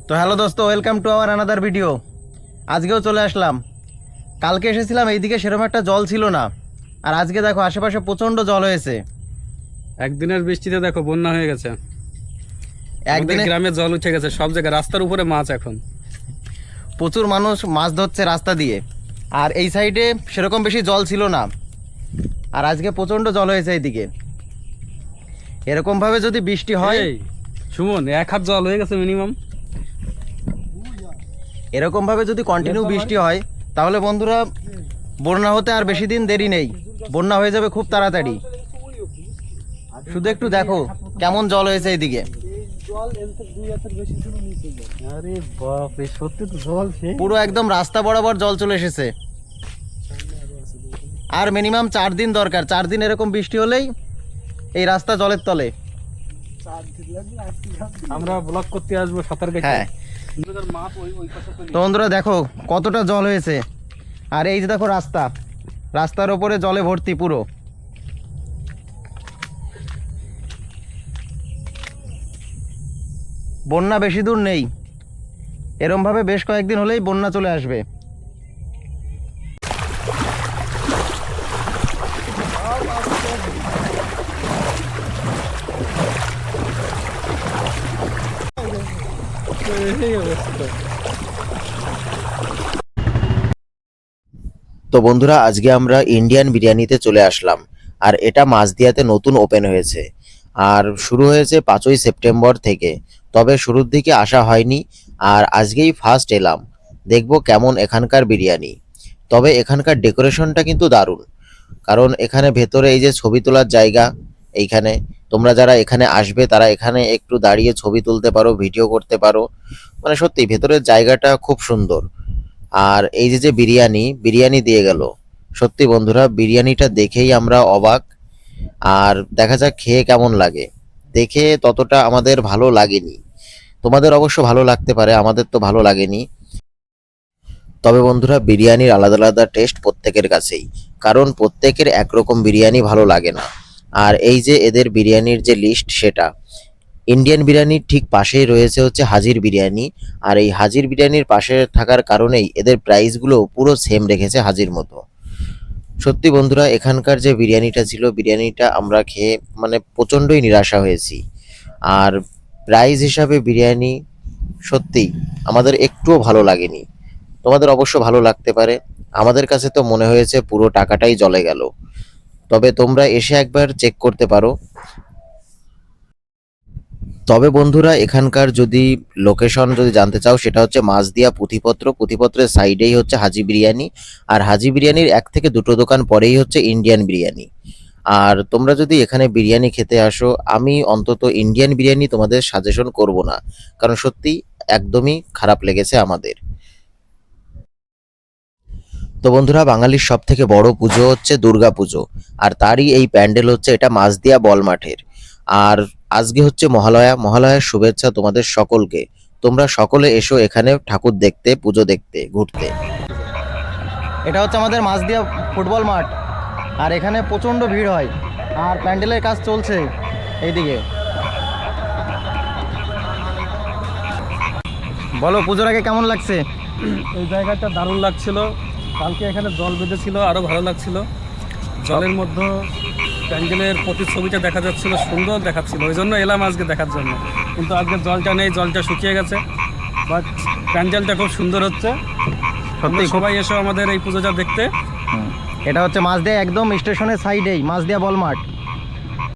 তো হ্যালো দোস্ত, welcome to our another video. আজকেও চলে আসলাম। কালকে এসেছিলাম, এইদিকে সেরকম একটা জল ছিল না, আর আজকে দেখো আশেপাশে প্রচণ্ড জল হয়েছে। একদিনের বৃষ্টিতে দেখো বন্যা হয়ে গেছে। একদিনে গ্রামে জল উঠে গেছে সব জায়গায়, রাস্তার উপরে মাছ। এখন প্রচুর মানুষ মাছ ধরছে রাস্তা দিয়ে, আর এই সাইডে সেরকম বেশি জল ছিল না, আর আজকে প্রচণ্ড জল হয়েছে এইদিকে। এরকমভাবে যদি বৃষ্টি হয়, এই সুমন, 1 হাত জল হয়ে গেছে মিনিমাম। এরকমভাবে যদি কন্টিনিউ বৃষ্টি হয়, তাহলে বন্ধুরা বন্যা হতে আর বেশি দিন দেরি নেই, বন্যা হয়ে যাবে খুব তাড়াতাড়ি। শুধু একটু দেখো কেমন জল হয়েছে এইদিকে। আরে বাপ রে, সত্যি তো জল পুরো একদম রাস্তা বরাবর জল চলে এসেছে। আর মিনিমাম 4 দিন দরকার, 4 দিন এরকম বৃষ্টি হলেই এই রাস্তা জলের তলে। আমরা ব্লক করতে আসবো সাঁতার কেটে। হ্যাঁ, তো বন্ধুরা দেখো কতটা জল হয়েছে। আর এই যে দেখো রাস্তা, রাস্তার ওপরে জলে ভর্তি পুরো। বন্যা বেশি দূর নেই, এরমভাবে বেশ কয়েকদিন হলেই বন্যা চলে আসবে। তো বন্ধুরা, আজকে আমরা ইন্ডিয়ান বিরিয়ানিতে চলে আসলাম, আর এটা মাঝদিয়াতে নতুন ওপেন হয়েছে, আর শুরু হয়েছে 5ই সেপ্টেম্বর থেকে। তবে শুরুর দিকে আসা হয়নি, আর আজকেই ফার্স্ট এলাম, দেখব কেমন এখানকার বিরিয়ানি। তবে এখানকার ডেকোরেশনটা কিন্তু দারুণ, কারণ এখানে ভেতরে এই যে ছবি তোলার জায়গা, এইখানে তোমরা যারা এখানে আসবে তারা এখানে একটু দাঁড়িয়ে ছবি তুলতে পারো, ভিডিও করতে পারো। মানে সত্যি ভেতরের জায়গাটা খুব সুন্দর। আর এই যে যে বিরিয়ানি দিয়ে গেল, সত্যি বন্ধুরা বিরিয়ানিটা দেখেই আমরা অবাক। আর দেখা যাক খেয়ে কেমন লাগে। দেখে ততটা আমাদের ভালো লাগেনি, তোমাদের অবশ্য ভালো লাগতে পারে, আমাদের তো ভালো লাগেনি। তবে বন্ধুরা বিরিয়ানির আলাদা আলাদা টেস্ট প্রত্যেকের কাছেই, কারণ প্রত্যেকের একরকম বিরিয়ানি ভালো লাগে না। আর এই যে এদের বিরিয়ানির যে লিস্ট, সেটা ইন্ডিয়ান বিরিয়ানির ঠিক পাশেই রয়েছে হচ্ছে হাজির বিরিয়ানি। আর এই হাজির বিরিয়ানির পাশে থাকার কারণেই এদের প্রাইসগুলো পুরো সেম রেখেছে হাজির মতো। সত্যি বন্ধুরা এখানকার যে বিরিয়ানিটা ছিল, বিরিয়ানিটা আমরা খেয়ে মানে প্রচণ্ডই নিরাশা হয়েছি। আর প্রাইস হিসাবে বিরিয়ানি সত্যিই আমাদের একটুও ভালো লাগেনি। তোমাদের অবশ্য ভালো লাগতে পারে, আমাদের কাছে তো মনে হয়েছে পুরো টাকাটাই জলে গেল। তবে তোমরা এসে একবার চেক করতে পারো। তবে বন্ধুরা এখানকার যদি লোকেশন যদি জানতে চাও, সেটা হচ্ছে মাঝদিয়া পুঁথিপত্রের সাইডেই হচ্ছে হাজি বিরিয়ানি। আর হাজি বিরিয়ানির 1 থেকে 2টো দোকান পরেই হচ্ছে ইন্ডিয়ান বিরিয়ানি। আর তোমরা যদি এখানে বিরিয়ানি খেতে আসো, আমি অন্তত ইন্ডিয়ান বিরিয়ানি তোমাদের সাজেশন করব না, কারণ সত্যি একদমই খারাপ লেগেছে আমাদের। তো বন্ধুরা বাঙালির সব থেকে বড় পুজো হচ্ছে দুর্গা পুজো, আর তারই এই প্যান্ডেল হচ্ছে এটা মাঝদিয়া বল মাঠের। আর আজকে হচ্ছে মহালয়ার শুভেচ্ছা তোমাদের সকলকে। তোমরা সকলে এসো এখানে ঠাকুর দেখতে, পুজো দেখতে, ঘুরতে। এটা হচ্ছে আমাদের মাঝদিয়া ফুটবল মাঠ, আর এখানে প্রচণ্ড ভিড় হয়, আর প্যান্ডেলের কাজ চলছে এইদিকে। বলো পুজোর আগে কেমন লাগছে? এই জায়গাটা দারুণ লাগছিল। কালকে এখানে জল বেঁধেছিল, আরো ভালো লাগছিল। জলের মধ্যে প্যান্ডেলের প্রতিছবিটা দেখা যাচ্ছিল, সুন্দর দেখাচ্ছিল, ওই জন্য এলাম আজকে দেখার জন্য। কিন্তু আজকে জলটা নেই, জলটা শুকিয়ে গেছে, বাট প্যান্ডেলটা খুব সুন্দর হচ্ছে। সত্যি সবাই এসো আমাদের এই পুজোটা দেখতে। এটা হচ্ছে মাঝদিয়া একদম স্টেশনের সাইডেই মাঝদিয়া বল মাঠ।